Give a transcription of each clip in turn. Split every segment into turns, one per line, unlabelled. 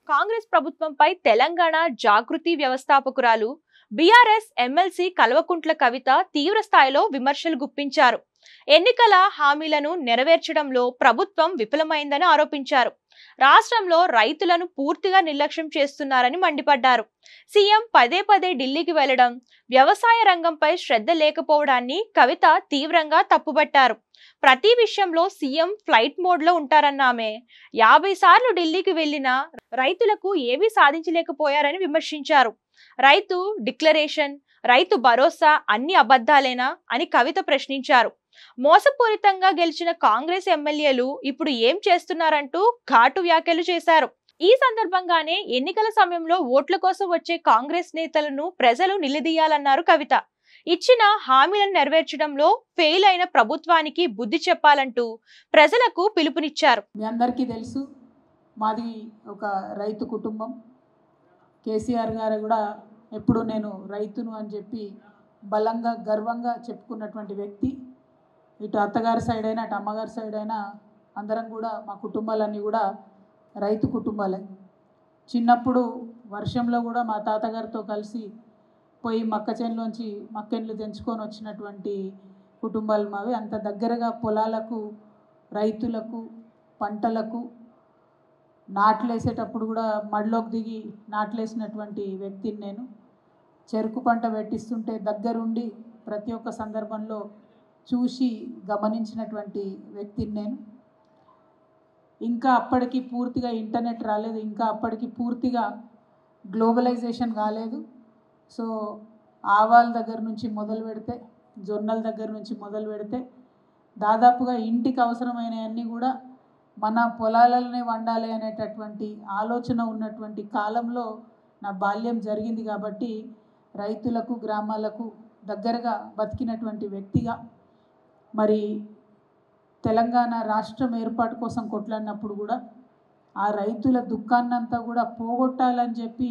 కాంగ్రెస్ ప్రభుత్వంపై తెలంగాణ జాగృతి వ్యవస్థాపకురాలు BRS MLC Kalvakuntla Kavitha తీవ్ర స్థాయిలో విమర్శలు గుప్పించారు. ఎన్నికల హామీలను నెరవేర్చడంలో ప్రభుత్వం విఫలమైందని ఆరోపించారు. రాష్ట్రంలో రైతులను పూర్తిగా నిర్లక్ష్యం చేస్తున్నారని మండిపడ్డారు. సీఎం పదే పదే ఢిల్లీకి వెళ్లడం, వ్యవసాయ రంగంపై శ్రద్ధ లేకపోవడాన్ని కవిత తీవ్రంగా తప్పుబట్టారు. ప్రతి విషయంలో సీఎం ఫ్లైట్ మోడ్ లో ఉంటారన్న ఆమె 50 సార్లు ఢిల్లీకి వెళ్లినా రైతులకు ఏమీ సాధించలేకపోయారని విమర్శించారు. రైతు డిక్లరేషన్, రైతు భరోసా అన్ని అబద్ధాలేనా అని కవిత ప్రశ్నించారు. మోసపూరితంగా గెలిచిన కాంగ్రెస్ ఎమ్మెల్యేలు ఇప్పుడు ఏం చేస్తున్నారంటూ ఘాటు వ్యాఖ్యలు చేశారు. ఈ సందర్భంగానే ఎన్నికల సమయంలో ఓట్ల కోసం వచ్చే కాంగ్రెస్ నేతలను ప్రజలు నిలదీయాలన్నారు కవిత. ఇచ్చిన హామీలను నెరవేర్చడంలో ఫెయిల్ అయిన ప్రభుత్వానికి బుద్ధి చెప్పాలంటూ ప్రజలకు పిలుపునిచ్చారు.
మీ అందరికీ తెలుసు, మాది ఒక రైతు కుటుంబం. కేసీఆర్ గారు కూడా ఎప్పుడు నేను రైతును అని చెప్పి బలంగా గర్వంగా చెప్పుకున్నటువంటి వ్యక్తి. ఇటు అత్తగారి సైడ్ అయినా అటు అమ్మగారి సైడ్ అయినా అందరం కూడా మా కుటుంబాలన్నీ కూడా రైతు కుటుంబాలే. చిన్నప్పుడు వర్షంలో కూడా మా తాతగారితో కలిసి పోయి మక్కచేనులోంచి మక్కెన్లు తెంచుకొని వచ్చినటువంటి కుటుంబాలు మావి. అంత దగ్గరగా పొలాలకు, రైతులకు, పంటలకు నాట్లేసేటప్పుడు కూడా మడిలోకి దిగి నాట్లేసినటువంటి వ్యక్తిని నేను. చెరుకు పంట పెట్టిస్తుంటే దగ్గరుండి ప్రతి ఒక్క సందర్భంలో చూసి గమనించినటువంటి వ్యక్తిని నేను. ఇంకా అప్పటికి పూర్తిగా ఇంటర్నెట్ రాలేదు, ఇంకా అప్పటికి పూర్తిగా గ్లోబలైజేషన్ కాలేదు. సో ఆవాల దగ్గర నుంచి మొదలు పెడితే, జొన్నల దగ్గర నుంచి మొదలు పెడితే దాదాపుగా ఇంటికి అవసరమైనవన్నీ కూడా మన పొలాలలోనే వండాలి అనేటటువంటి ఆలోచన ఉన్నటువంటి కాలంలో నా బాల్యం జరిగింది. కాబట్టి రైతులకు, గ్రామాలకు దగ్గరగా బతికినటువంటి వ్యక్తిగా మరి తెలంగాణ రాష్ట్రం ఏర్పాటు కోసం కొట్లాడినప్పుడు కూడా ఆ రైతుల దుఃఖాన్నంతా కూడా పోగొట్టాలని చెప్పి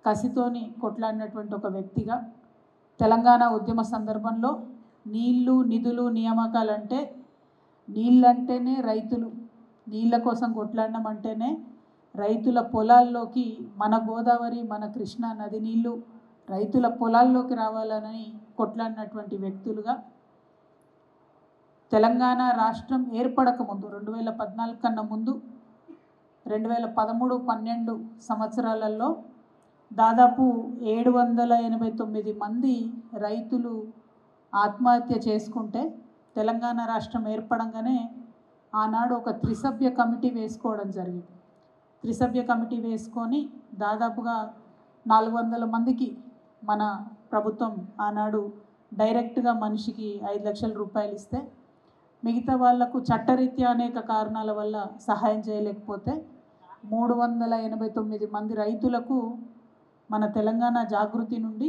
కసితోని కొట్లాడినటువంటి ఒక వ్యక్తిగా, తెలంగాణ ఉద్యమ సందర్భంలో నీళ్లు, నిధులు, నియామకాలంటే నీళ్ళంటేనే రైతులు, నీళ్ళ కోసం కొట్లాడినామంటేనే రైతుల పొలాల్లోకి మన గోదావరి, మన కృష్ణా నది నీళ్లు రైతుల పొలాల్లోకి రావాలని కొట్లాడినటువంటి వ్యక్తులుగా, తెలంగాణ రాష్ట్రం ఏర్పడక ముందు 2014 కన్నా ముందు 2013-12 సంవత్సరాలలో దాదాపు 789 మంది రైతులు ఆత్మహత్య చేసుకుంటే తెలంగాణ రాష్ట్రం ఏర్పడంగానే ఆనాడు ఒక త్రిసభ్య కమిటీ వేసుకోవడం జరిగింది. త్రిసభ్య కమిటీ వేసుకొని దాదాపుగా 400 మందికి మన ప్రభుత్వం ఆనాడు డైరెక్ట్గా మనిషికి 5 లక్షల రూపాయలు ఇస్తే, మిగతా వాళ్లకు చట్టరీత్యా అనేక కారణాల వల్ల సహాయం చేయలేకపోతే 389 మంది రైతులకు మన తెలంగాణ జాగృతి నుండి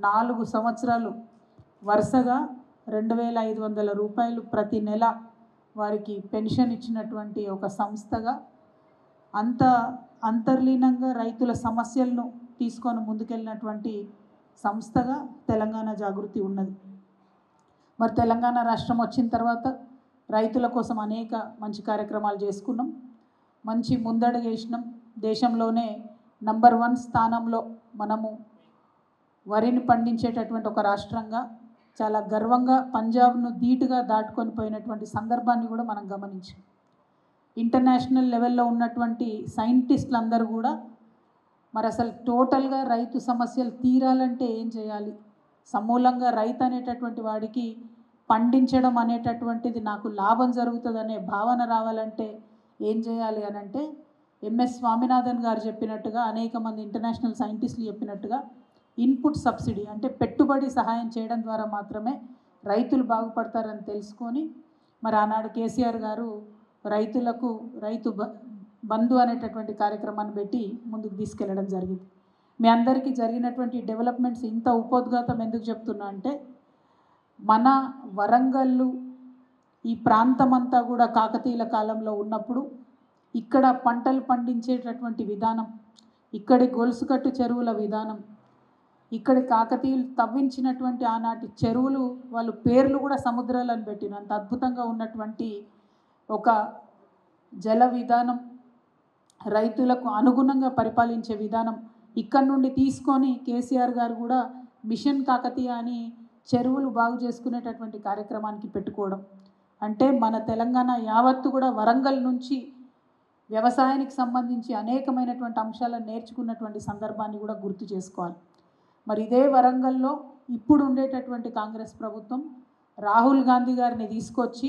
4 సంవత్సరాలు వరుసగా 2500 రూపాయలు ప్రతి నెల వారికి పెన్షన్ ఇచ్చినటువంటి ఒక సంస్థగా, అంత అంతర్లీనంగా రైతుల సమస్యలను తీసుకొని ముందుకెళ్ళినటువంటి సంస్థగా తెలంగాణ జాగృతి ఉన్నది. మరి తెలంగాణ రాష్ట్రం వచ్చిన తర్వాత రైతుల కోసం అనేక మంచి కార్యక్రమాలు చేసుకున్నాం, మంచి ముందడుగు వేసినాం. దేశంలోనే నంబర్ 1 స్థానంలో మనము వరిని పండించేటటువంటి ఒక రాష్ట్రంగా చాలా గర్వంగా పంజాబ్ను ధీటుగా దాటుకొని పోయినటువంటి సందర్భాన్ని కూడా మనం గమనించాం. ఇంటర్నేషనల్ లెవెల్లో ఉన్నటువంటి సైంటిస్టులు అందరూ కూడా మరి అసలు టోటల్గా రైతు సమస్యలు తీరాలంటే ఏం చేయాలి, సమూలంగా రైతు అనేటటువంటి వాడికి పండించడం అనేటటువంటిది నాకు లాభం జరుగుతుందనే భావన రావాలంటే ఏం చేయాలి అని అంటే, ఎంఎస్ స్వామినాథన్ గారు చెప్పినట్టుగా, అనేక మంది ఇంటర్నేషనల్ సైంటిస్టులు చెప్పినట్టుగా ఇన్పుట్ సబ్సిడీ అంటే పెట్టుబడి సహాయం చేయడం ద్వారా మాత్రమే రైతులు బాగుపడతారని తెలుసుకొని మరి ఆనాడు కేసీఆర్ గారు రైతులకు రైతు బంధు అనేటటువంటి కార్యక్రమాన్ని పెట్టి ముందుకు తీసుకెళ్లడం జరిగింది. మీ అందరికీ జరిగినటువంటి డెవలప్మెంట్స్ ఇంత ఉపోద్ఘాతం ఎందుకు చెప్తున్నా అంటే, మన వరంగల్లు ఈ ప్రాంతమంతా కూడా కాకతీయుల కాలంలో ఉన్నప్పుడు ఇక్కడ పంటలు పండించేటటువంటి విధానం, ఇక్కడి గొలుసుకట్టు చెరువుల విధానం, ఇక్కడి కాకతీయులు తవ్వించినటువంటి ఆనాటి చెరువులు వాళ్ళు పేర్లు కూడా సముద్రాలను పెట్టిన అంత అద్భుతంగా ఉన్నటువంటి ఒక జల విధానం, రైతులకు అనుగుణంగా పరిపాలించే విధానం ఇక్కడ నుండి తీసుకొని కేసీఆర్ గారు కూడా మిషన్ కాకతీయ అని చెరువులు బాగు చేసుకునేటటువంటి కార్యక్రమానికి పెట్టుకోవడం. అంటే మన తెలంగాణ యావత్తు కూడా వరంగల్ నుంచి వ్యవసాయానికి సంబంధించి అనేకమైనటువంటి అంశాలను నేర్చుకున్నటువంటి సందర్భాన్ని కూడా గుర్తు చేసుకోవాలి. మరి ఇదే వరంగల్లో ఇప్పుడు ఉండేటటువంటి కాంగ్రెస్ ప్రభుత్వం రాహుల్ గాంధీ గారిని తీసుకొచ్చి,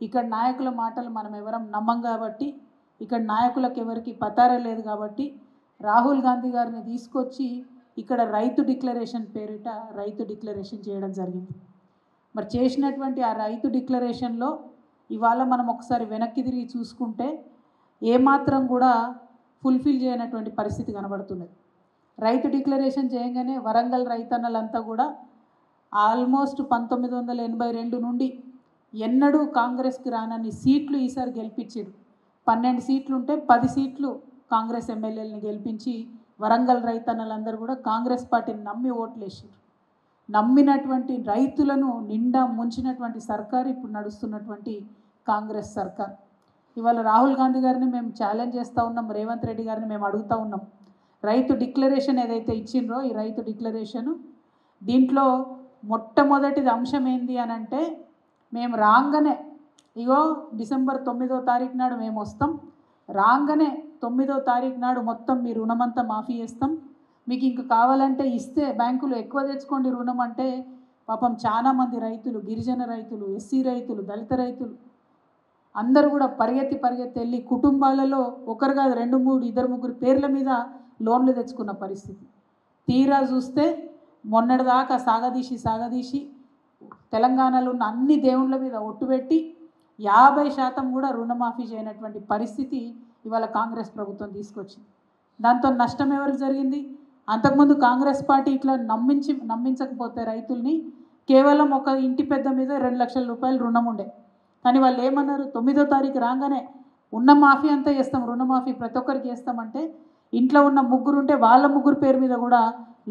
ఇక్కడ నాయకుల మాటలు మనం ఎవరం నమ్మం కాబట్టి, ఇక్కడ నాయకులకు ఎవరికి పతారే లేదు కాబట్టి రాహుల్ గాంధీ గారిని తీసుకొచ్చి ఇక్కడ రైతు డిక్లరేషన్ పేరిట రైతు డిక్లరేషన్ చేయడం జరిగింది. మరి చేసినటువంటి ఆ రైతు డిక్లరేషన్లో ఇవాళ మనం ఒకసారి వెనక్కి తిరిగి చూసుకుంటే ఏమాత్రం కూడా ఫుల్ఫిల్ చేయనటువంటి పరిస్థితి కనబడుతున్నది. రైతు డిక్లరేషన్ చేయగానే వరంగల్ రైతన్నలంతా కూడా ఆల్మోస్ట్ 1982 నుండి ఎన్నడూ కాంగ్రెస్కి రానన్ని సీట్లు ఈసారి గెలిపించారు. 12 సీట్లు ఉంటే 10 సీట్లు కాంగ్రెస్ ఎమ్మెల్యేలని గెలిపించి వరంగల్ రైతన్నలందరూ కూడా కాంగ్రెస్ పార్టీని నమ్మి ఓట్లేసారు. నమ్మినటువంటి రైతులను నిండా ముంచినటువంటి సర్కార్ ఇప్పుడు నడుస్తున్నటువంటి కాంగ్రెస్ సర్కార్. ఇవాళ రాహుల్ గాంధీ గారిని మేము ఛాలెంజ్ చేస్తూ ఉన్నాం, రేవంత్ రెడ్డి గారిని మేము అడుగుతూ ఉన్నాం. రైతు డిక్లరేషన్ ఏదైతే ఇచ్చిండ్రో ఈ రైతు డిక్లరేషను, దీంట్లో మొట్టమొదటిది అంశం ఏంది అని అంటే, మేము రాగానే ఇగో డిసెంబర్ 9వ తారీఖు నాడు మేము వస్తాం, రాగానే 9వ తారీఖు నాడు మొత్తం మీ రుణమంతా మాఫీ చేస్తాం, మీకు ఇంక కావాలంటే ఇస్తే బ్యాంకులు ఎక్కువ తెచ్చుకోండి రుణం అంటే పాపం చాలామంది రైతులు, గిరిజన రైతులు, ఎస్సీ రైతులు, దళిత రైతులు అందరూ కూడా పరిగెత్తి వెళ్ళి కుటుంబాలలో ఒకరు కాదు 2, 3, 2, 3 పేర్ల మీద లోన్లు తెచ్చుకున్న పరిస్థితి. తీరా చూస్తే మొన్నటిదాకా సాగదీసి తెలంగాణలో ఉన్న అన్ని దేవుళ్ళ మీద ఒట్టుపెట్టి 50% కూడా రుణమాఫీ చేయనటువంటి పరిస్థితి ఇవాళ కాంగ్రెస్ ప్రభుత్వం తీసుకొచ్చింది. దాంతో నష్టం ఎవరికి జరిగింది? అంతకుముందు కాంగ్రెస్ పార్టీ ఇట్లా నమ్మించకపోతే రైతుల్ని కేవలం ఒక ఇంటి పెద్ద మీద 2 లక్షల రూపాయలు రుణం ఉండే. కానీ వాళ్ళు ఏమన్నారు, 9వ తారీఖు రాగానే ఉన్న మాఫీ అంతా చేస్తాం, రుణమాఫీ ప్రతి ఒక్కరికి చేస్తామంటే ఇంట్లో ఉన్న 3 ఉంటే వాళ్ళ 3 పేరు మీద కూడా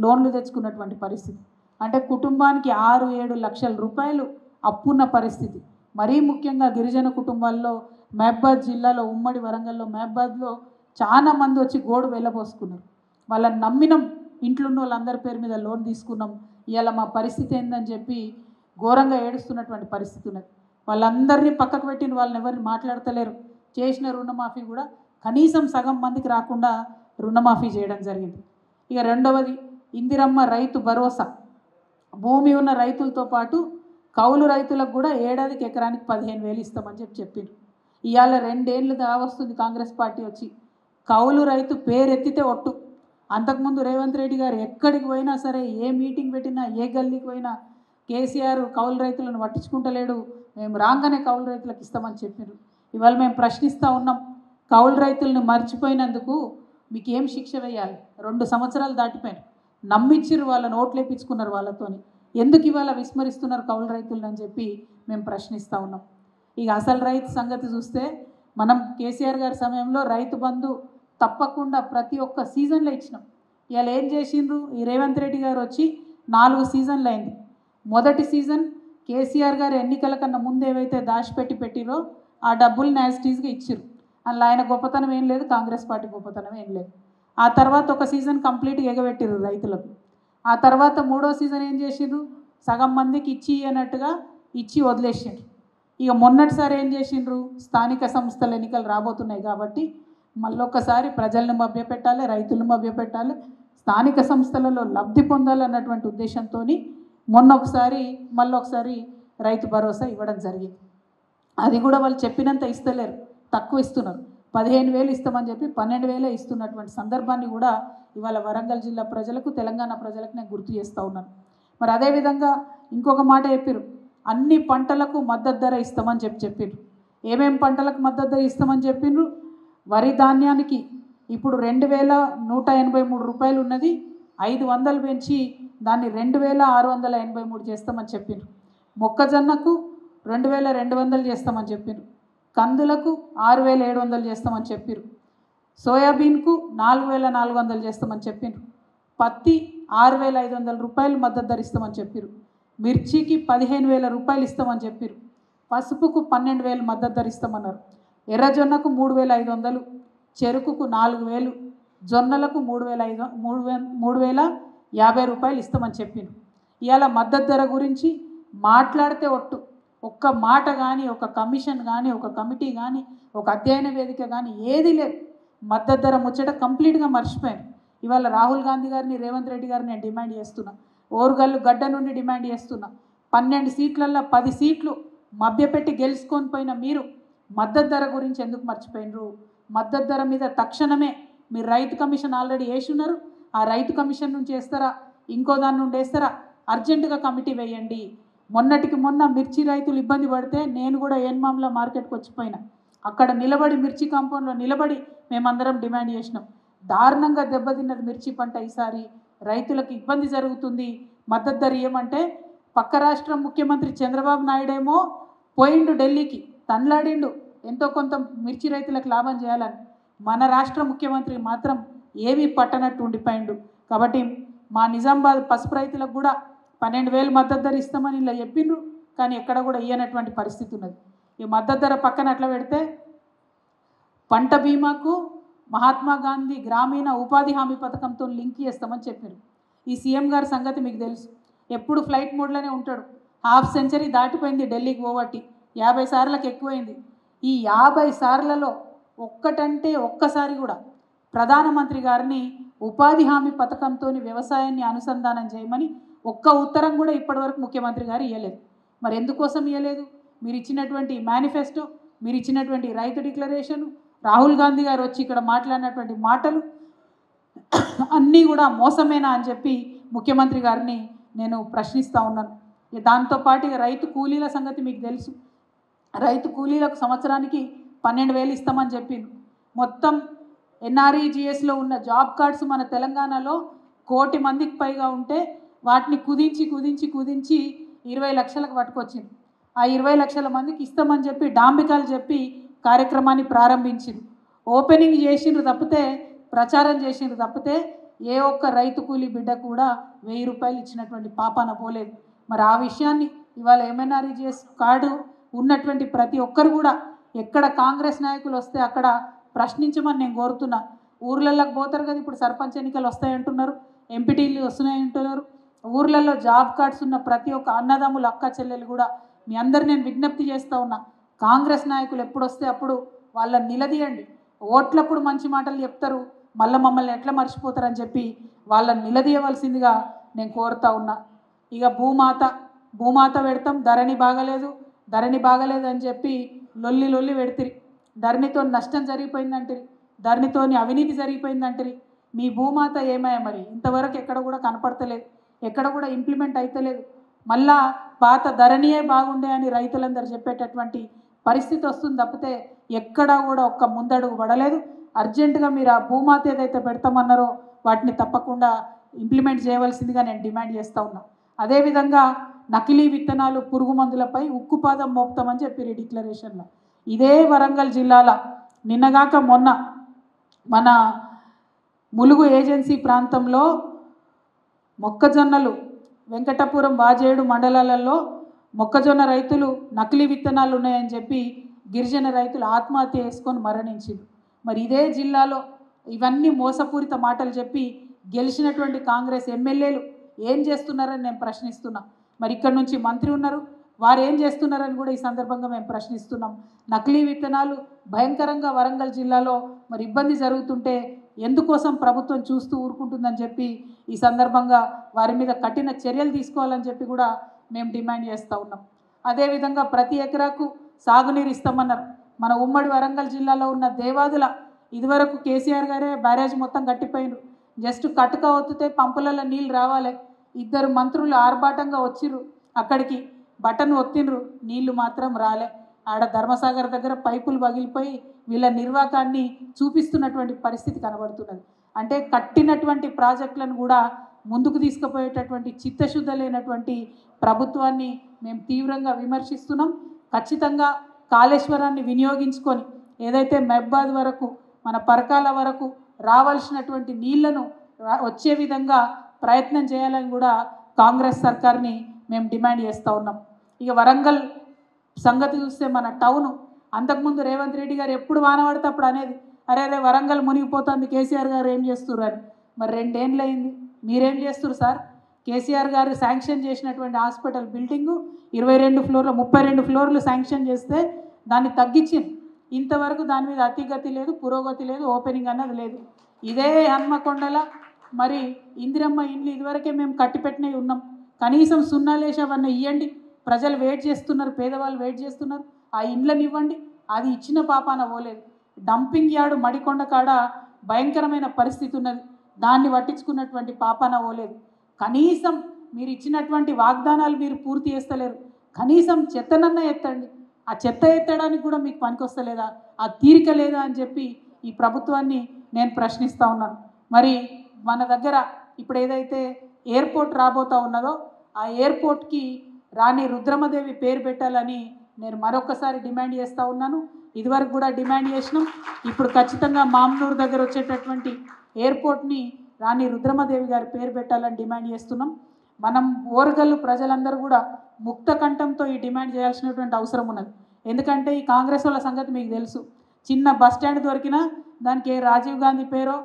లోన్లు తెచ్చుకున్నటువంటి పరిస్థితి. అంటే కుటుంబానికి 6-7 లక్షల రూపాయలు అప్పున్న పరిస్థితి. మరీ ముఖ్యంగా గిరిజన కుటుంబాల్లో మహబాద్ జిల్లాలో, ఉమ్మడి వరంగల్లో మహబాద్లో చాలా మంది వచ్చి గోడు వెళ్ళబోసుకున్నారు. వాళ్ళని నమ్మినం, ఇంట్లో ఉన్న వాళ్ళందరి పేరు మీద లోన్ తీసుకున్నాం, ఇవాళ మా పరిస్థితి ఏందని చెప్పి ఘోరంగా ఏడుస్తున్నటువంటి పరిస్థితి ఉన్నది. వాళ్ళందరినీ పక్కకు పెట్టిన వాళ్ళని ఎవరిని మాట్లాడతలేరు. చేసిన రుణమాఫీ కూడా కనీసం సగం మందికి రాకుండా రుణమాఫీ చేయడం జరిగింది. ఇక రెండవది ఇందిరమ్మ రైతు భరోసా. భూమి ఉన్న రైతులతో పాటు కౌలు రైతులకు కూడా ఏడాదికి ఎకరానికి 15,000 ఇస్తామని చెప్పిండ్రు. ఇవాళ 2 ఏళ్ళు వస్తుంది కాంగ్రెస్ పార్టీ వచ్చి, కౌలు రైతు పేరెత్తితే ఒట్టు. అంతకుముందు రేవంత్ రెడ్డి గారు ఎక్కడికి పోయినా సరే, ఏ మీటింగ్ పెట్టినా, ఏ గల్లీకి పోయినా కేసీఆర్ కౌలు రైతులను పట్టించుకుంటలేడు, మేము రాగానే కౌలు రైతులకు ఇస్తామని చెప్పారు. ఇవాళ మేము ప్రశ్నిస్తూ ఉన్నాం, కౌలు రైతులను మర్చిపోయినందుకు మీకు ఏం శిక్ష వేయాలి? 2 సంవత్సరాలు దాటిపోయారు, నమ్మిచ్చిర్రు, వాళ్ళని ఓట్లేపించుకున్నారు వాళ్ళతోని, ఎందుకు ఇవాళ విస్మరిస్తున్నారు కౌలు రైతులను అని చెప్పి మేము ప్రశ్నిస్తూ ఉన్నాం. ఇక అసలు రైతు సంగతి చూస్తే, మనం కేసీఆర్ గారి సమయంలో రైతు బంధు తప్పకుండా ప్రతి ఒక్క సీజన్లో ఇచ్చినాం. ఇవాళ ఏం చేసిండ్రు, ఈ రేవంత్ రెడ్డి గారు వచ్చి 4 సీజన్లు అయింది. మొదటి సీజన్ కేసీఆర్ గారు ఎన్నికల కన్నా ముందు ఏవైతే పెట్టిరో ఆ డబ్బులు యాజిటీస్గా ఇచ్చిర్రు. అందులో ఆయన గొప్పతనం ఏం లేదు, కాంగ్రెస్ పార్టీ గొప్పతనం ఏం లేదు. ఆ తర్వాత ఒక సీజన్ కంప్లీట్గా ఎగబెట్టిర్రు రైతులకు. ఆ తర్వాత 3వ సీజన్ ఏం చేసిండ్రు, సగం మందికి ఇచ్చి అన్నట్టుగా ఇచ్చి వదిలేసిండ్రు. ఇక మొన్నటిసారి ఏం చేసిండ్రు, స్థానిక సంస్థల ఎన్నికలు రాబోతున్నాయి కాబట్టి మళ్ళొక్కసారి ప్రజలను మభ్యపెట్టాలి, రైతులను మభ్యపెట్టాలి, స్థానిక సంస్థలలో లబ్ధి పొందాలన్నటువంటి ఉద్దేశంతో మళ్ళొకసారి రైతు భరోసా ఇవ్వడం జరిగింది. అది కూడా వాళ్ళు చెప్పినంత ఇస్తలేరు, తక్కువ ఇస్తున్నారు. 15,000 ఇస్తామని చెప్పి 12,000 ఇస్తున్నటువంటి సందర్భాన్ని కూడా ఇవాళ వరంగల్ జిల్లా ప్రజలకు, తెలంగాణ ప్రజలకు నేను గుర్తు చేస్తూ ఉన్నాను. మరి అదేవిధంగా ఇంకొక మాట చెప్పారు, అన్ని పంటలకు మద్దతు ధర ఇస్తామని చెప్పారు. ఏమేం పంటలకు మద్దతు ధర ఇస్తామని చెప్పిండ్రు? వరి ధాన్యానికి ఇప్పుడు 2,183 రూపాయలు ఉన్నది, 500 పెంచి దాన్ని 2,683 చేస్తామని చెప్పిండ్రు. మొక్కజొన్నకు 2,200 చేస్తామని చెప్పిండ్రు. కందులకు 6,700 చేస్తామని చెప్పారు. సోయాబీన్కు 4,400 చేస్తామని చెప్పిండ్రు. పత్తి 6,500 రూపాయలు మద్దతు ధర ఇస్తామని చెప్పారు. మిర్చికి 15,000 రూపాయలు ఇస్తామని చెప్పారు. పసుపుకు 12,000 మద్దతు ధర ఇస్తామన్నారు. ఎర్రజొన్నకు 3,500, చెరుకుకు 4,000, జొన్నలకు 3,050 రూపాయలు ఇస్తామని చెప్పింది. ఇవాళ మద్దతు ధర గురించి మాట్లాడితే ఒక్క మాట కానీ, ఒక కమిషన్ కానీ, ఒక కమిటీ కానీ, ఒక అధ్యయన వేదిక కానీ ఏది లేదు. మద్దతు ధర ముచ్చట కంప్లీట్గా మర్చిపోయాను. ఇవాళ రాహుల్ గాంధీ గారిని, రేవంత్ రెడ్డి గారిని నేను డిమాండ్ చేస్తున్నా. ఓరుగల్లు గడ్డ నుండి డిమాండ్ చేస్తున్నా. 12 సీట్లల్లో 10 సీట్లు మభ్యపెట్టి గెలుచుకొని పోయిన మీరు మద్దతు ధర గురించి ఎందుకు మర్చిపోయినరు? మద్దతు ధర మీద తక్షణమే మీరు రైతు కమిషన్ ఆల్రెడీ వేసున్నారు. ఆ రైతు కమిషన్ నుంచి వేస్తారా, ఇంకో దాని నుండి వేస్తారా? అర్జెంటుగా కమిటీ వేయండి. మొన్నటికి మొన్న మిర్చి రైతులు ఇబ్బంది పడితే నేను కూడా ఏన్మామ్ల మార్కెట్కి వచ్చిపోయినా. అక్కడ నిలబడి మిర్చి కాంపౌండ్లో నిలబడి మేమందరం డిమాండ్ చేసినాం. దారుణంగా దెబ్బతిన్నది మిర్చి పంట. ఈసారి రైతులకు ఇబ్బంది జరుగుతుంది, మద్దతు ధర ఇవ్వమంటే పక్క రాష్ట్రం ముఖ్యమంత్రి చంద్రబాబు నాయుడు ఏమో పోయిండు ఢిల్లీకి, తండ్లాడిండు ఎంతో కొంత మిర్చి రైతులకు లాభం చేయాలని. మన రాష్ట్ర ముఖ్యమంత్రి మాత్రం ఏమీ పట్టనట్టు ఉండిపోయిండు. కాబట్టి మా నిజామాబాద్ పసుపు రైతులకు కూడా 12,000 మద్దతు ధర ఇస్తామని ఇలా చెప్పిండ్రు, కానీ ఎక్కడ కూడా ఇయ్యనటువంటి పరిస్థితి ఉన్నది. ఈ మద్దతు ధర పక్కన అట్లా పెడితే పంట బీమాకు మహాత్మా గాంధీ గ్రామీణ ఉపాధి హామీ పథకంతో లింక్ చేస్తామని చెప్పారు. ఈ సీఎం గారి సంగతి మీకు తెలుసు, ఎప్పుడు ఫ్లైట్ మోడ్లోనే ఉంటాడు. హాఫ్ సెంచరీ దాటిపోయింది ఢిల్లీకి పోవట్టి, 50 సార్లకు ఎక్కువైంది. ఈ 50 సార్లలో ఒక్కసారి కూడా ప్రధానమంత్రి గారిని ఉపాధి హామీ పథకంతో వ్యవసాయాన్ని అనుసంధానం చేయమని ఒక్క ఉత్తరం కూడా ఇప్పటివరకు ముఖ్యమంత్రి గారు ఇవ్వలేదు. మరి ఎందుకోసం ఇవ్వలేదు? మీరు ఇచ్చినటువంటి మేనిఫెస్టో, మీరు ఇచ్చినటువంటి రైతు డిక్లరేషన్, రాహుల్ గాంధీ గారు వచ్చి ఇక్కడ మాట్లాడినటువంటి మాటలు అన్నీ కూడా మోసమేనా అని చెప్పి ముఖ్యమంత్రి గారిని నేను ప్రశ్నిస్తూ ఉన్నాను. దాంతోపాటు రైతు కూలీల సంగతి మీకు తెలుసు. రైతు కూలీలకు సంవత్సరానికి 12,000 ఇస్తామని చెప్పింది. మొత్తం ఎన్ఆర్ఈజిఎస్లో ఉన్న జాబ్ కార్డ్స్ మన తెలంగాణలో 1 కోటి మందికి పైగా ఉంటే వాటిని కుదించి 20 లక్షలకు పట్టుకొచ్చింది. ఆ 20 లక్షల మందికి ఇస్తామని చెప్పి డాంబికాలు చెప్పి కార్యక్రమాన్ని ప్రారంభించింది. ఓపెనింగ్ చేసిండ్రు తప్పితే, ప్రచారం చేసిండ్రు తప్పితే ఏ ఒక్క రైతు కూలీ బిడ్డ కూడా 1000 రూపాయలు ఇచ్చినటువంటి పాపాన పోలేదు. మరి ఆ విషయాన్ని ఇవాళ ఎంఎన్ఆర్ఈజిఎస్ కార్డు ఉన్నటువంటి ప్రతి ఒక్కరు కూడా ఎక్కడ కాంగ్రెస్ నాయకులు వస్తే అక్కడ ప్రశ్నించమని నేను కోరుతున్నా. ఊర్లలోకి పోతారు కదా, ఇప్పుడు సర్పంచ్ ఎన్నికలు వస్తాయంటున్నారు, ఎంపీటీలు వస్తున్నాయంటున్నారు. ఊర్లలో జాబ్ కార్డ్స్ ఉన్న ప్రతి ఒక్క అన్నదమ్ములు, అక్క చెల్లెలు కూడా మీ అందరు నేను విజ్ఞప్తి చేస్తూ ఉన్నా, కాంగ్రెస్ నాయకులు ఎప్పుడు వస్తే అప్పుడు వాళ్ళని నిలదీయండి. ఓట్లప్పుడు మంచి మాటలు చెప్తారు, మళ్ళీ మమ్మల్ని ఎట్లా మర్చిపోతారని చెప్పి వాళ్ళని నిలదీయవలసిందిగా నేను కోరుతా ఉన్నా. ఇక భూమాత పెడతాం, ధరణి బాగలేదు అని చెప్పి లొల్లి పెడితిరి. ధరణితో నష్టం జరిగిపోయిందంటారు, ధరణితో అవినీతి జరిగిపోయిందంటారు. మీ భూమాత ఏమయ్యా మరి? ఇంతవరకు ఎక్కడ కూడా కనపడతలేదు, ఎక్కడ కూడా ఇంప్లిమెంట్ అవుతలేదు. మళ్ళా పాత ధరణియే బాగుండే అని రైతులందరూ చెప్పేటటువంటి పరిస్థితి వస్తుంది తప్పితే ఎక్కడా కూడా ఒక్క ముందడుగు పడలేదు. అర్జెంటుగా మీరు ఆ భూమాత ఏదైతే పెడతామన్నారో వాటిని తప్పకుండా ఇంప్లిమెంట్ చేయవలసిందిగా నేను డిమాండ్ చేస్తూ ఉన్నా. అదేవిధంగా నకిలీ విత్తనాలు, పురుగు మందులపై ఉక్కుపాదం మోపుతామని చెప్పి డిక్లరేషన్లో ఇదే వరంగల్ జిల్లాల నిన్నగాక మొన్న మన ములుగు ఏజెన్సీ ప్రాంతంలో మొక్కజొన్నలు వెంకటపురం, వాజేడు మండలాలలో మొక్కజొన్న రైతులు నకిలీ విత్తనాలు ఉన్నాయని చెప్పి గిరిజన రైతులు ఆత్మహత్య చేసుకొని మరణించారు. మరి ఇదే జిల్లాలో ఇవన్నీ మోసపూరిత మాటలు చెప్పి గెలిచినటువంటి కాంగ్రెస్ ఎమ్మెల్యేలు ఏం చేస్తున్నారని నేను ప్రశ్నిస్తున్నా. మరి ఇక్కడ నుంచి మంత్రి ఉన్నారు, వారు ఏం చేస్తున్నారని కూడా ఈ సందర్భంగా మేము ప్రశ్నిస్తున్నాం. నకిలీ విత్తనాలు భయంకరంగా వరంగల్ జిల్లాలో మరి ఇబ్బంది జరుగుతుంటే ఎందుకోసం ప్రభుత్వం చూస్తూ ఊరుకుంటుందని చెప్పి ఈ సందర్భంగా వారి మీద కఠిన చర్యలు తీసుకోవాలని చెప్పి కూడా మేము డిమాండ్ చేస్తూ ఉన్నాం. అదేవిధంగా ప్రతి ఎకరాకు సాగునీరు ఇస్తామన్నారు. మన ఉమ్మడి వరంగల్ జిల్లాలో ఉన్న దేవాదుల ఇదివరకు కేసీఆర్ గారే బ్యారేజ్ మొత్తం కట్టిపోయినారు. జస్ట్ కట్టుక ఒత్తితే పంపులలో నీళ్ళు రావాలి. 2 మంత్రులు ఆర్భాటంగా వచ్చిర్రు, అక్కడికి బటన్ ఒత్తిండ్రు, నీళ్లు మాత్రం రాలే. ఆడ ధర్మసాగర్ దగ్గర పైపులు పగిలిపోయి వీళ్ళ నిర్వాకాన్ని చూపిస్తున్నటువంటి పరిస్థితి కనబడుతున్నది. అంటే కట్టినటువంటి ప్రాజెక్టులను కూడా ముందుకు తీసుకుపోయేటటువంటి చిత్తశుద్ధ లేనటువంటి ప్రభుత్వాన్ని మేము తీవ్రంగా విమర్శిస్తున్నాం. ఖచ్చితంగా కాళేశ్వరాన్ని వినియోగించుకొని ఏదైతే మహబాద్ వరకు, మన పరకాల వరకు రావాల్సినటువంటి నీళ్లను వచ్చే విధంగా ప్రయత్నం చేయాలని కూడా కాంగ్రెస్ సర్కార్ని మేము డిమాండ్ చేస్తూ ఉన్నాం. ఇక వరంగల్ సంగతి చూస్తే మన టౌను అంతకుముందు రేవంత్ రెడ్డి గారు ఎప్పుడు వాన పడితే అప్పుడు అనేది అరే రే వరంగల్ మునిగిపోతుంది కేసీఆర్ గారు ఏం చేస్తున్నారు అని. మరి 2 ఏళ్ళు అయింది, మీరేం చేస్తున్నారు సార్? కేసీఆర్ గారు శాంక్షన్ చేసినటువంటి హాస్పిటల్ బిల్డింగు 22 ఫ్లోర్లు 32 ఫ్లోర్లు శాంక్షన్ చేస్తే దాన్ని తగ్గించింది. ఇంతవరకు దాని మీద అతిగతి లేదు, పురోగతి లేదు, ఓపెనింగ్ అన్నది లేదు. ఇదే హన్మకొండల మరి ఇందిరమ్మ ఇండ్లు ఇదివరకే మేము కట్టిపెట్టినవి ఉన్నాం, కనీసం సున్నాలేసి అవన్నీ ఇవ్వండి. ప్రజలు వెయిట్ చేస్తున్నారు, పేదవాళ్ళు వెయిట్ చేస్తున్నారు, ఆ ఇండ్లను ఇవ్వండి. అది ఇచ్చిన పాపాన పోలేదు. డంపింగ్ యార్డు మడికొండ కాడ భయంకరమైన పరిస్థితి ఉన్నది, దాన్ని పట్టించుకున్నటువంటి పాపాన పోలేదు. కనీసం మీరు ఇచ్చినటువంటి వాగ్దానాలు మీరు పూర్తి చేస్తలేరు. కనీసం చెత్తనన్న ఎత్తండి, ఆ చెత్త ఎత్తడానికి కూడా మీకు పనికొస్తలేదా? ఆ తీరిక లేదా అని చెప్పి ఈ ప్రభుత్వాన్ని నేను ప్రశ్నిస్తూ ఉన్నాను. మరి మన దగ్గర ఇప్పుడు ఏదైతే ఎయిర్పోర్ట్ రాబోతూ ఉన్నదో ఆ ఎయిర్పోర్ట్కి రాణి రుద్రమదేవి పేరు పెట్టాలని నేను మరొకసారి డిమాండ్ చేస్తూ ఉన్నాను. ఇదివరకు కూడా డిమాండ్ చేసినాం. ఇప్పుడు ఖచ్చితంగా మామ్నూరు దగ్గర వచ్చేటటువంటి ఎయిర్పోర్ట్ని రాణి రుద్రమదేవి గారి పేరు పెట్టాలని డిమాండ్ చేస్తున్నాం. మనం ఓరుగల్లు ప్రజలందరూ కూడా ముక్త కంఠంతో ఈ డిమాండ్ చేయాల్సినటువంటి అవసరం ఉన్నది. ఎందుకంటే ఈ కాంగ్రెస్ వాళ్ళ సంగతి మీకు తెలుసు. చిన్న బస్ స్టాండ్ దొరికినా దానికి రాజీవ్ గాంధీ పేరో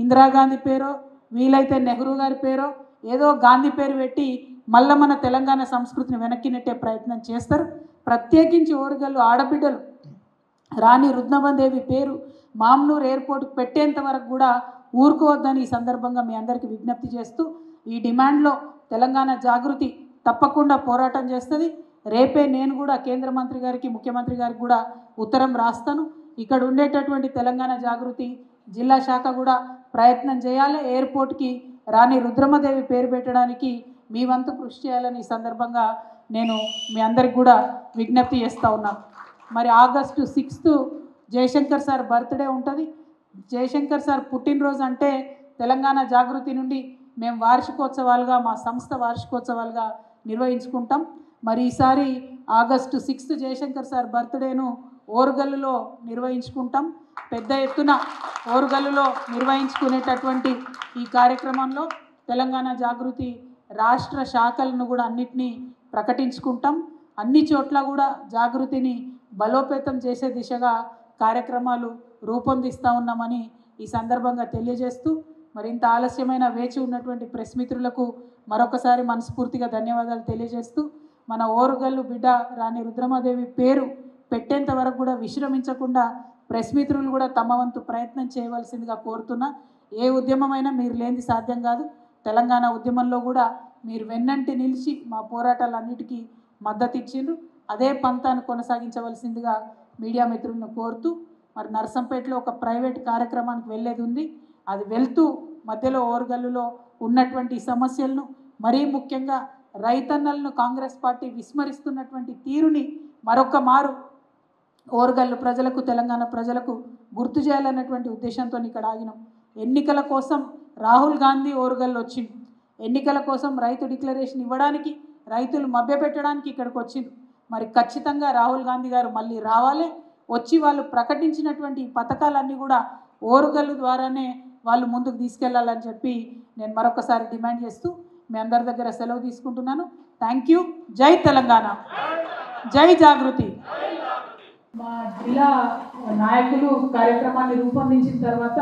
ఇందిరాగాంధీ పేరో వీలైతే నెహ్రూ గారి పేరో ఏదో గాంధీ పేరు పెట్టి మళ్ళీ మన తెలంగాణ సంస్కృతిని వెనక్కి నెట్టే ప్రయత్నం చేస్తారు. ప్రత్యేకించి ఓరుగల్లు ఆడబిడ్డలు రాణి రుద్రమదేవి పేరు మామ్నూరు ఎయిర్పోర్ట్కి పెట్టేంత వరకు కూడా ఊరుకోవద్దని ఈ సందర్భంగా మీ అందరికీ విజ్ఞప్తి చేస్తూ ఈ డిమాండ్లో తెలంగాణ జాగృతి తప్పకుండా పోరాటం చేస్తుంది. రేపే నేను కూడా కేంద్ర మంత్రి గారికి ముఖ్యమంత్రి గారికి కూడా ఉత్తరం రాస్తాను. ఇక్కడ ఉండేటటువంటి తెలంగాణ జాగృతి జిల్లా శాఖ కూడా ప్రయత్నం చేయాలి. ఎయిర్పోర్ట్కి రాణి రుద్రమదేవి పేరు పెట్టడానికి మీ వంతు కృషి చేయాలని ఈ సందర్భంగా నేను మీ అందరికి కూడా విజ్ఞప్తి చేస్తూ ఉన్నాను. మరి ఆగస్టు 6 జయశంకర్ సార్ బర్త్డే ఉంటుంది. జయశంకర్ సార్ పుట్టినరోజు అంటే తెలంగాణ జాగృతి నుండి మేము వార్షికోత్సవాలుగా మా సంస్థ వార్షికోత్సవాలుగా నిర్వహించుకుంటాం. మరి ఈసారి ఆగస్టు 6 జయశంకర్ సార్ బర్త్డేను ఓరుగల్లులో నిర్వహించుకుంటాం. పెద్ద ఎత్తున ఓరుగల్లులో నిర్వహించుకునేటటువంటి ఈ కార్యక్రమంలో తెలంగాణ జాగృతి రాష్ట్ర శాఖలను కూడా అన్నిటినీ ప్రకటించుకుంటాం. అన్ని చోట్ల కూడా జాగృతిని బలోపేతం చేసే దిశగా కార్యక్రమాలు రూపొందిస్తూ ఉన్నామని ఈ సందర్భంగా తెలియజేస్తూ మరి ఇంత ఆలస్యమైన వేచి ఉన్నటువంటి ప్రెస్ మిత్రులకు మరొకసారి మనస్ఫూర్తిగా ధన్యవాదాలు తెలియజేస్తూ మన ఓరుగల్లు బిడ్డ రాణి రుద్రమదేవి పేరు పెట్టేంత వరకు కూడా విశ్రమించకుండా ప్రెస్ మిత్రులు కూడా తమ వంతు ప్రయత్నం చేయవలసిందిగా కోరుతున్నా. ఏ ఉద్యమమైనా మీరు లేనిది సాధ్యం కాదు. తెలంగాణ ఉద్యమంలో కూడా మీరు వెన్నంటి నిలిచి మా పోరాటాలన్నిటికీ మద్దతు ఇచ్చిండ్రు. అదే పంతాను కొనసాగించవలసిందిగా మీడియా మిత్రులను కోరుతూ మరి నర్సంపేటలో ఒక ప్రైవేట్ కార్యక్రమానికి వెళ్ళేది ఉంది. అది వెళ్తూ మధ్యలో ఓరుగల్లులో ఉన్నటువంటి సమస్యలను మరీ ముఖ్యంగా రైతన్నలను కాంగ్రెస్ పార్టీ విస్మరిస్తున్నటువంటి తీరుని మరొక మారు ఓరుగల్లు ప్రజలకు తెలంగాణ ప్రజలకు గుర్తు చేయాలన్నటువంటి ఉద్దేశంతో ఇక్కడ ఆగినాం. ఎన్నికల కోసం రాహుల్ గాంధీ ఓరుగల్లు వచ్చింది. ఎన్నికల కోసం రైతు డిక్లరేషన్ ఇవ్వడానికి రైతులు మభ్యపెట్టడానికి ఇక్కడికి వచ్చింది. మరి ఖచ్చితంగా రాహుల్ గాంధీ గారు మళ్ళీ రావాలి, వచ్చి వాళ్ళు ప్రకటించినటువంటి పథకాలన్నీ కూడా ఓరుగల్లు ద్వారానే వాళ్ళు ముందుకు తీసుకెళ్లాలని చెప్పి నేను మరొకసారి డిమాండ్ చేస్తూ మీ అందరి దగ్గర సెలవు తీసుకుంటున్నాను. Thank you. జై తెలంగాణ, జై జాగృతి. మా జిల్లా నాయకులు కార్యక్రమాన్ని రూపొందించిన తర్వాత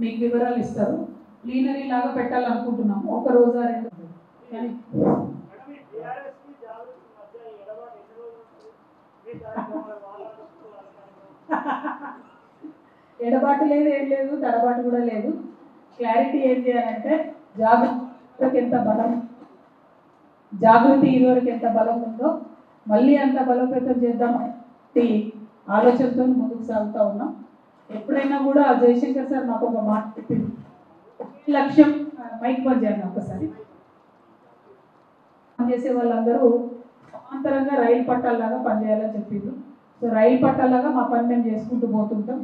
మీకు వివరాలు ఇస్తారు. ప్లీనరీ లాగా పెట్టాలనుకుంటున్నాము, ఒక రోజు 2 ఎడబాటు లేదు, ఏం లేదు, తడబాటు కూడా లేదు. క్లారిటీ ఏం చేయాలంటే జాగృతికి ఎంత బలం, జాగృతి ఇదివరకు ఎంత బలం ఉందో మళ్ళీ అంత బలోపేతం చేద్దామని ఆలోచనతో ముందుకు సాగుతూ ఉన్నాం. ఎప్పుడైనా కూడా జయశంకర్ సార్ మాకు ఒక మాట చెప్పింది, లక్ష్యం మైక్ బంద్ చేయాలి ఒకసారి. పనిచేసే వాళ్ళందరూ సమాంతరంగా రైలు పట్టాలలాగా పనిచేయాలని చెప్పిండు. సో రైలు పట్టాలలాగా మా పని మేము చేసుకుంటూ పోతుంటాం.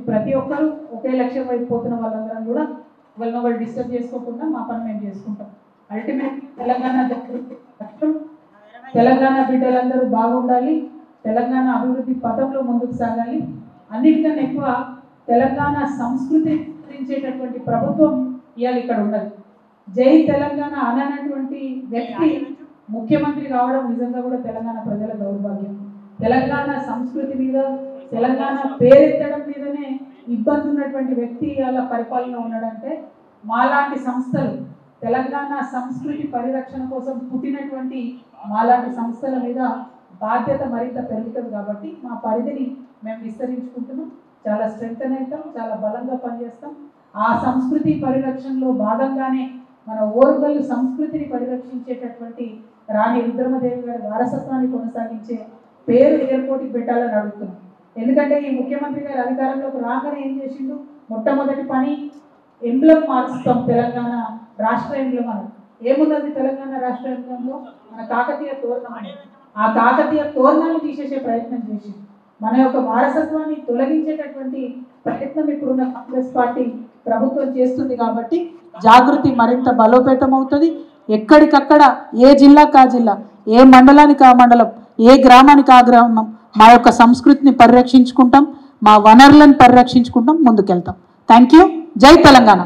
ప్రతి ఒక్కరు ఒకే లక్ష్యం వైపు పోతున్న వాళ్ళందరం కూడా ఒకరినొకరు డిస్టర్బ్ చేసుకోకుండా మా పని మేము చేసుకుంటాం. అల్టిమేట్ తెలంగాణ లక్ష్యం, తెలంగాణ బిడ్డలందరూ బాగుండాలి, తెలంగాణ అభివృద్ధి పథంలో ముందుకు సాగాలి. అన్నిటికన్నా ఎక్కువ తెలంగాణ సంస్కృతి గురించేటటువంటి ప్రభుత్వం ఇవాళ ఇక్కడ ఉన్నది. జై తెలంగాణ అననటువంటి వ్యక్తి ముఖ్యమంత్రి కావడం నిజంగా కూడా తెలంగాణ ప్రజల దౌర్భాగ్యం. తెలంగాణ సంస్కృతి మీద, తెలంగాణ పేరెత్తడం మీదనే ఇబ్బంది ఉన్నటువంటి వ్యక్తి అలా పరిపాలన ఉన్నాడంటే మాలాంటి సంస్థలు, తెలంగాణ సంస్కృతి పరిరక్షణ కోసం పుట్టినటువంటి మాలాంటి సంస్థల మీద బాధ్యత మరింత పెరుగుతుంది. కాబట్టి మా పరిధిని మేము విస్తరించుకుంటున్నాం, చాలా స్ట్రెంగ్తన్ అవుతాం, చాలా బలంగా పనిచేస్తాం. ఆ సంస్కృతి పరిరక్షణలో భాగంగానే మన ఓరుగల్లు సంస్కృతిని పరిరక్షించేటటువంటి రాణి రుద్రమదేవి గారి వారసత్వాన్ని కొనసాగించే పేరు ఎయిర్పోర్ట్కి పెట్టాలని అడుగుతున్నాం. ఎందుకంటే ఈ ముఖ్యమంత్రి గారు అధికారంలోకి రాగానే ఏం చేసిండు, మొట్టమొదటి పని ఎంబ్లమ్ మార్చుతాం, తెలంగాణ రాష్ట్ర ఎంబ్లమ్ అని. ఏమున్నది తెలంగాణ రాష్ట్ర ఎంబ్లంలో? మన కాకతీయ తోరణం. ఆ కాకతీయ తోరణాలు తీసేసే ప్రయత్నం చేసి మన యొక్క వారసత్వాన్ని తొలగించేటటువంటి ప్రయత్నం ఇప్పుడున్న కాంగ్రెస్ పార్టీ ప్రభుత్వం చేస్తుంది. కాబట్టి జాగృతి మరింత బలోపేతం అవుతుంది. ఎక్కడికక్కడ ఏ జిల్లాకు ఆ జిల్లా, ఏ మండలానికి ఆ మండలం, ఏ గ్రామానికి ఆ గ్రామం మా యొక్క సంస్కృతిని పరిరక్షించుకుంటాం, మా వనరులను పరిరక్షించుకుంటాం, ముందుకెళ్తాం. Thank you. జై తెలంగాణ.